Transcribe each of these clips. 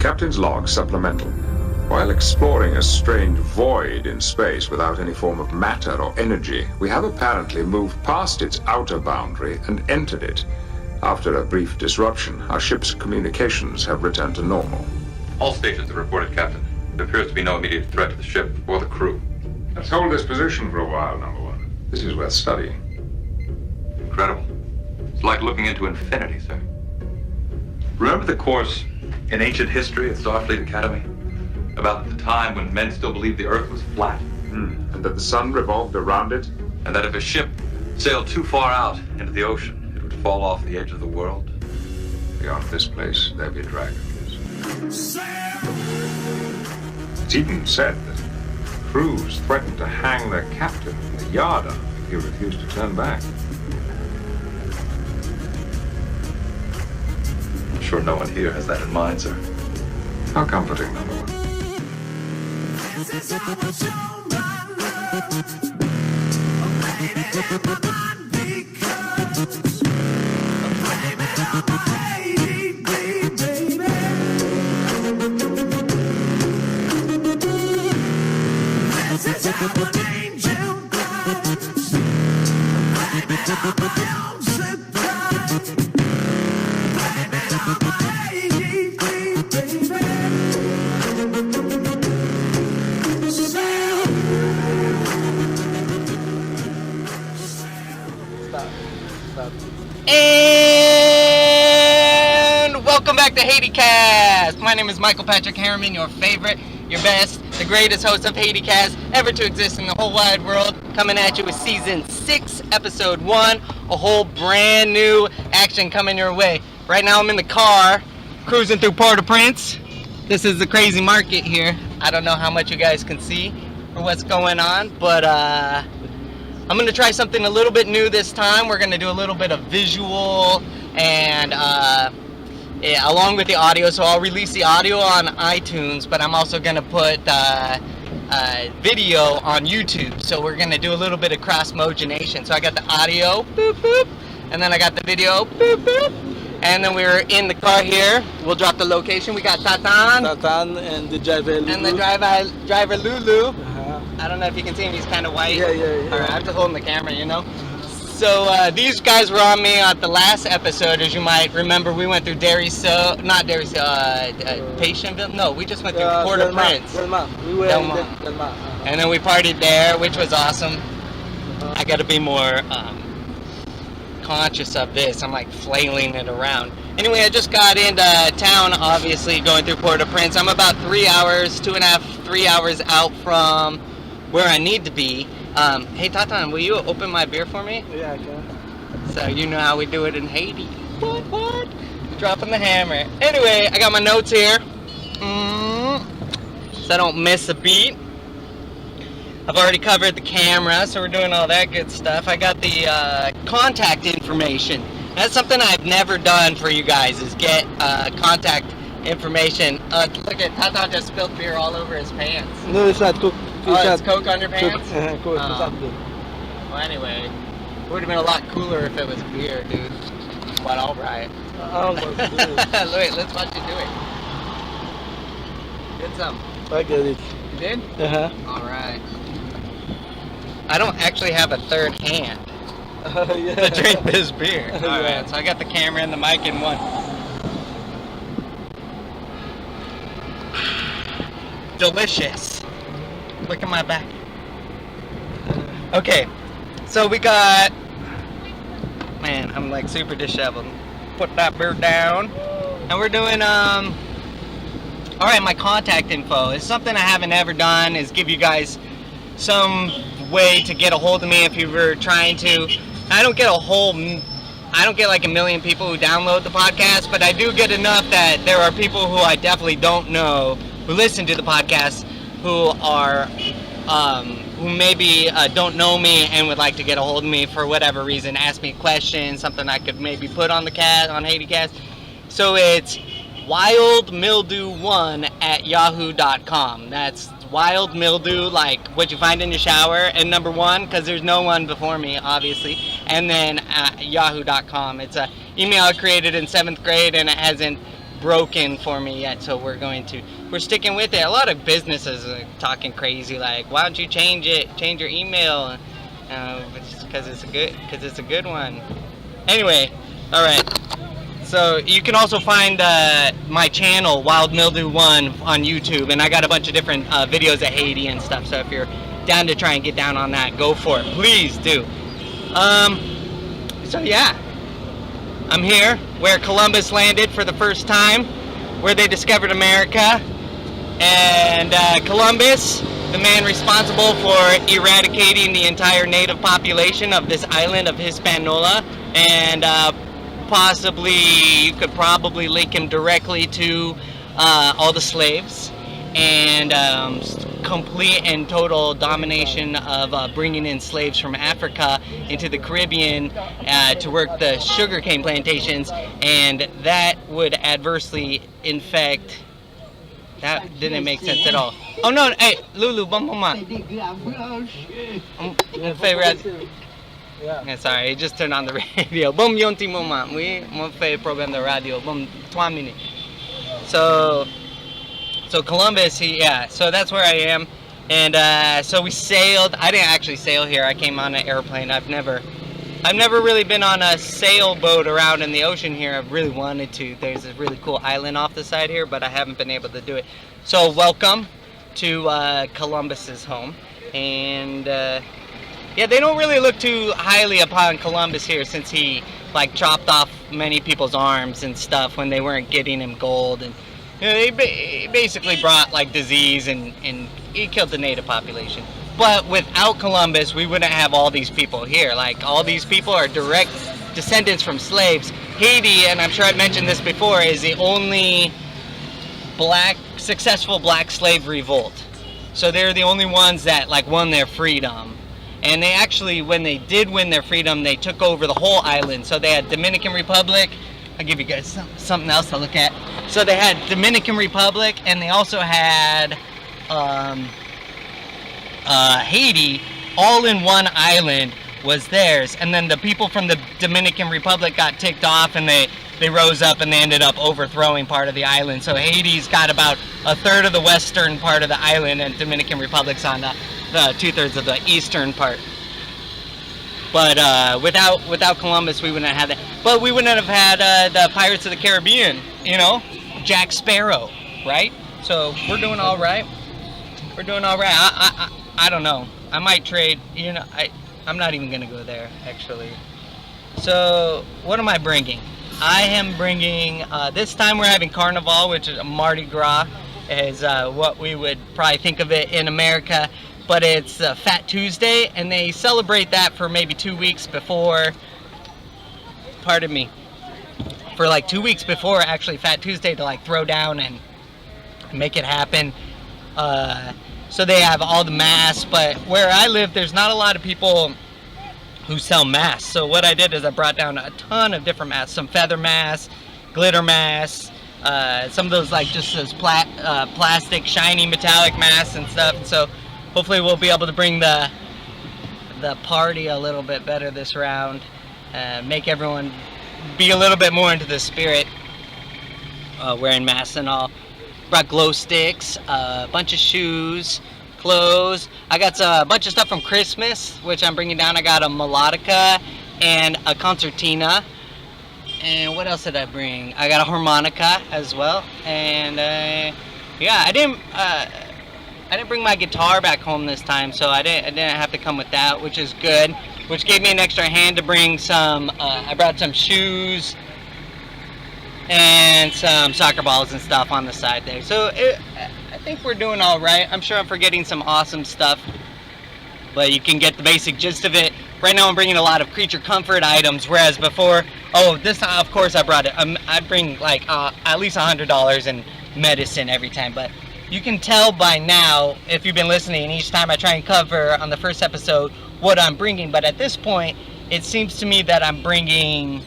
Captain's log supplemental. While exploring a strange void in space without any form of matter or energy, we have apparently moved past its outer boundary and entered it. After a brief disruption, our ship's communications have returned to normal. All stations have reported, Captain. There appears to be no immediate threat to the ship or the crew. Let's hold this position for a while, number one. This is worth studying. Incredible. It's like looking into infinity, sir. Remember the course in ancient history at Starfleet Academy? About the time when men still believed the Earth was flat. And that the sun revolved around it? And that if a ship sailed too far out into the ocean, it would fall off the edge of the world. Beyond this place, there be dragons. It's even said that crews threatened to hang their captain from the yardarm if he refused to turn back. I'm sure no one here has that in mind, sir. How comforting, number one. This is how I show my love. I'm laying in my mind because I'm blaming on my ADD, baby. This is how an angel goes. I'm blaming on my own supply. Blaming on my ADD, baby. And welcome back to HaitiCast. My name is Michael Patrick Harriman, your favorite, your best, the greatest host of HaitiCast ever to exist in the whole wide world, coming at you with season 6, episode 1, a whole brand new action coming your way. Right now I'm in the car, cruising through Port-au-Prince. This is the crazy market here. I don't know how much you guys can see or what's going on, but I'm going to try something a little bit new this time. We're going to do a little bit of visual and along with the audio. So I'll release the audio on iTunes, but I'm also going to put video on YouTube. So we're going to do a little bit of cross-mogination. So I got the audio, boop, boop, and then I got the video, boop, boop. And then we're in the car here. We'll drop the location. We got Tatan and the driver Loulou. and the driver Loulou. I don't know if you can see him, he's kind of white. Yeah. Alright, I'm just holding the camera, you know. So these guys were on me at the last episode, as you might remember. We went through Patientville. No, we just went through Port-au-Prince. We were in Delmar. And then we partied there, which was awesome. I got to be more conscious of this. I'm like flailing it around. Anyway, I just got into town, obviously, going through Port-au-Prince. I'm about 3 hours, 3 hours out from where I need to be. Hey, Tatan, will you open my beer for me? Yeah, I can. So you know how we do it in Haiti. What? Dropping the hammer. Anyway, I got my notes here. So I don't miss a beat. I've already covered the camera, so we're doing all that good stuff. I got the contact information. That's something I've never done for you guys, is get contact information. Look at Tata just spilled beer all over his pants. No, it's not Coke. It's Coke on your pants? Coke, it's not good. Well, anyway, it would have been a lot cooler if it was beer, dude. But all right. Almost good. Wait, let's watch you do it. Get some. I get it. You did? All right. I don't actually have a third hand to drink this beer. All right, so I got the camera and the mic in one. Delicious. Look at my back. Okay, so we got, man, I'm like super disheveled. Put that beer down. And we're doing, all right, my contact info. It's something I haven't ever done, is give you guys some way to get a hold of me if you were trying to. I don't get like a million people who download the podcast, but I do get enough that there are people who I definitely don't know who listen to the podcast who are who maybe don't know me and would like to get a hold of me for whatever reason, ask me a question, something I could maybe put on the cast on HaitiCast. So it's wildmildew1@yahoo.com. That's wild mildew, like what you find in your shower, and number 1, because there's no one before me, obviously, and then yahoo.com. It's an email I created in 7th grade, and it hasn't broken for me yet, so we're sticking with it. A lot of businesses are talking crazy, like, why don't you change your email, because it's a good one. Anyway, all right. So you can also find my channel, Wild Mildew 1, on YouTube, and I got a bunch of different videos of Haiti and stuff. So if you're down to try and get down on that, go for it. Please do. So yeah, I'm here where Columbus landed for the first time, where they discovered America, and Columbus, the man responsible for eradicating the entire native population of this island of Hispaniola, and possibly, you could probably link him directly to all the slaves, and complete and total domination of bringing in slaves from Africa into the Caribbean to work the sugarcane plantations, and that would adversely infect. That didn't make sense at all. Oh no, hey, Loulou, bon moment. Yeah, sorry, I just turned on the radio. Bon yon ti moment. Oui, on fait programme de radio. Bon 3 minutes. So Columbus, so that's where I am. And so we sailed. I didn't actually sail here. I came on an airplane. I've never really been on a sailboat around in the ocean here. I've really wanted to. There's a really cool island off the side here, but I haven't been able to do it. So welcome to Columbus's home. And yeah, they don't really look too highly upon Columbus here, since he like chopped off many people's arms and stuff when they weren't getting him gold, and he basically brought like disease, and he killed the native population. But without Columbus, we wouldn't have all these people here. Like, all these people are direct descendants from slaves. Haiti, and I'm sure I mentioned this before, is the only successful black slave revolt. So they're the only ones that like won their freedom. And they actually, when they did win their freedom, they took over the whole island. So they had Dominican Republic. I'll give you guys something else to look at. So they had Dominican Republic, and they also had Haiti, all in one island was theirs. And then the people from the Dominican Republic got ticked off, and they rose up, and they ended up overthrowing part of the island. So Haiti's got about a third of the western part of the island, and Dominican Republic's on the 2/3 of the eastern part. But without Columbus, we wouldn't have had that. But we wouldn't have had the Pirates of the Caribbean, Jack Sparrow, right? So we're doing all right. We're doing all right. I don't know. I might trade. I'm not even gonna go there, actually. So what am I bringing? I am bringing. This time we're having Carnival, which is a Mardi Gras, is what we would probably think of it in America. But it's Fat Tuesday, and they celebrate that for maybe 2 weeks before, pardon me, for like 2 weeks before actually Fat Tuesday, to like throw down and make it happen. So they have all the masks, but where I live, there's not a lot of people who sell masks. So what I did is I brought down a ton of different masks, some feather masks, glitter masks, some of those like just those plastic, shiny, metallic masks and stuff. And so hopefully we'll be able to bring the party a little bit better this round, make everyone be a little bit more into the spirit, wearing masks and all. Brought glow sticks, a bunch of shoes, clothes. I got a bunch of stuff from Christmas, which I'm bringing down. I got a melodica and a concertina. And what else did I bring? I got a harmonica as well. And yeah, I didn't bring my guitar back home this time, so I didn't have to come with that, which is good. Which gave me an extra hand to bring some. I brought some shoes and some soccer balls and stuff on the side there. So I think we're doing all right. I'm sure I'm forgetting some awesome stuff, but you can get the basic gist of it. Right now I'm bringing a lot of creature comfort items, whereas before, this time of course I brought it. I bring like at least $100 in medicine every time, but you can tell by now, if you've been listening, each time I try and cover on the first episode what I'm bringing, but at this point it seems to me that I'm bringing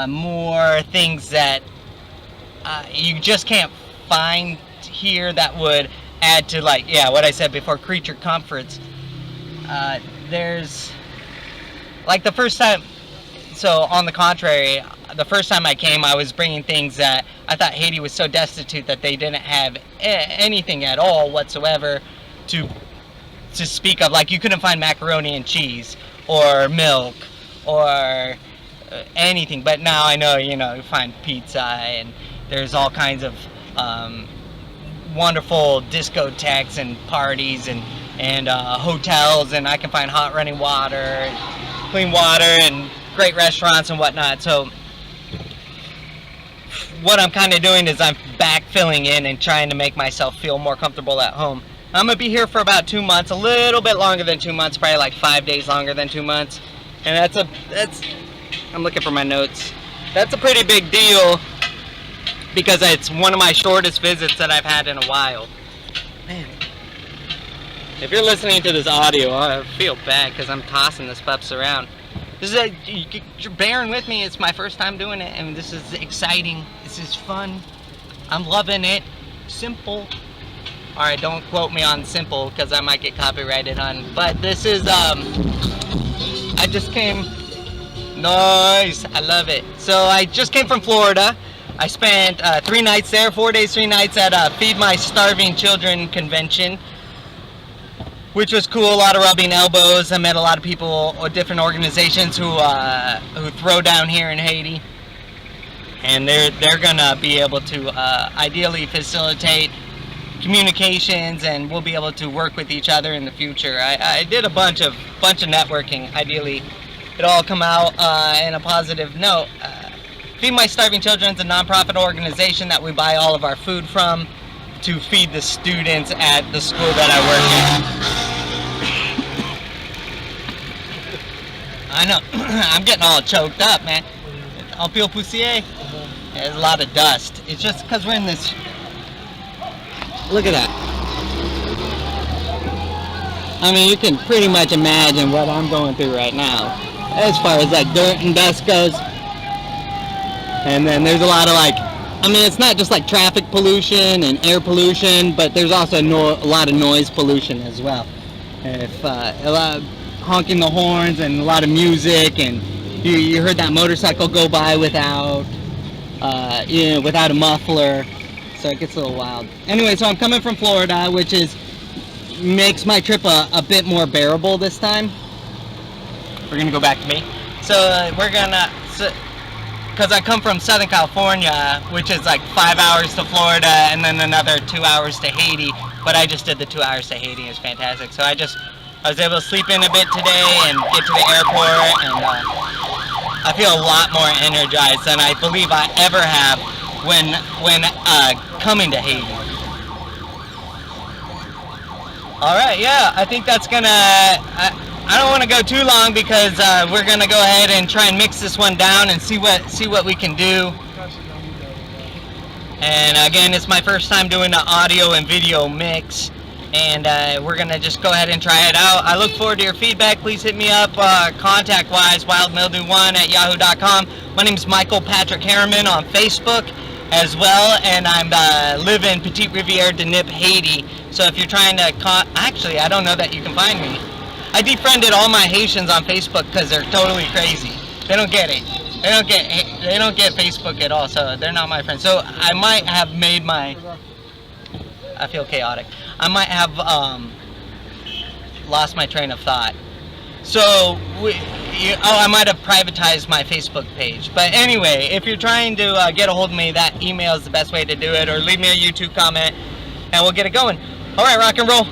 more things that you just can't find here that would add to, like, what I said before, creature comforts. There's like the first time, so on the contrary, the first time I came, I was bringing things that I thought Haiti was so destitute that they didn't have anything at all whatsoever to speak of. Like, you couldn't find macaroni and cheese or milk or anything. But now I know, you find pizza, and there's all kinds of wonderful discotheques and parties and hotels, and I can find hot running water and clean water and great restaurants and whatnot. So what I'm kind of doing is I'm backfilling in and trying to make myself feel more comfortable at home. I'm gonna be here for about 2 months, a little bit longer than 2 months, probably like 5 days longer than 2 months. And that's I'm looking for my notes. That's a pretty big deal because it's one of my shortest visits that I've had in a while. Man, if you're listening to this audio, I feel bad because I'm tossing this pups around. You're bearing with me. It's my first time doing it, and this is exciting. This is fun. I'm loving it. Simple. All right, don't quote me on simple because I might get copyrighted on. But this is I just came. Nice. I love it. So I just came from Florida. I spent 3 nights there, 4 days, 3 nights at Feed My Starving Children convention, which was cool. A lot of rubbing elbows. I met a lot of people or different organizations who throw down here in Haiti, and they're gonna be able to ideally facilitate communications, and we'll be able to work with each other in the future. I did a bunch of networking. Ideally, it'll all come out in a positive note. Feed My Starving Children is a nonprofit organization that we buy all of our food from to feed the students at the school that I work in. I know. I'm getting all choked up, man. I'll feel poussiere. There's a lot of dust. It's just because we're in this. Look at that. I mean, you can pretty much imagine what I'm going through right now as far as like dirt and dust goes. And then there's a lot of it's not just like traffic pollution and air pollution, but there's also a lot of noise pollution as well. If a lot of honking the horns and a lot of music, and you heard that motorcycle go by without a muffler, so it gets a little wild. Anyway, so I'm coming from Florida, which makes my trip a bit more bearable this time. We're gonna go back to me. So because I come from Southern California, which is like 5 hours to Florida and then another 2 hours to Haiti. But I just did the 2 hours to Haiti. It's fantastic. So I was able to sleep in a bit today and get to the airport, and I feel a lot more energized than I believe I ever have when coming to Haiti. All right, yeah, I think that's gonna. I don't want to go too long because we're gonna go ahead and try and mix this one down and see what we can do. And again, it's my first time doing an audio and video mix, and we're gonna just go ahead and try it out. I look forward to your feedback. Please hit me up contact-wise, wildmildew1@yahoo.com. My name is Michael Patrick Harriman on Facebook as well, and I live in Petite Rivière de Nip, Haiti. So if you're trying to actually, I don't know that you can find me. I defriended all my Haitians on Facebook because they're totally crazy. They don't get it. They don't get Facebook at all, so they're not my friends. So I might have made I feel chaotic. I might have lost my train of thought. So I might have privatized my Facebook page. But anyway, if you're trying to get a hold of me, that email is the best way to do it, or leave me a YouTube comment and we'll get it going. All right, rock and roll.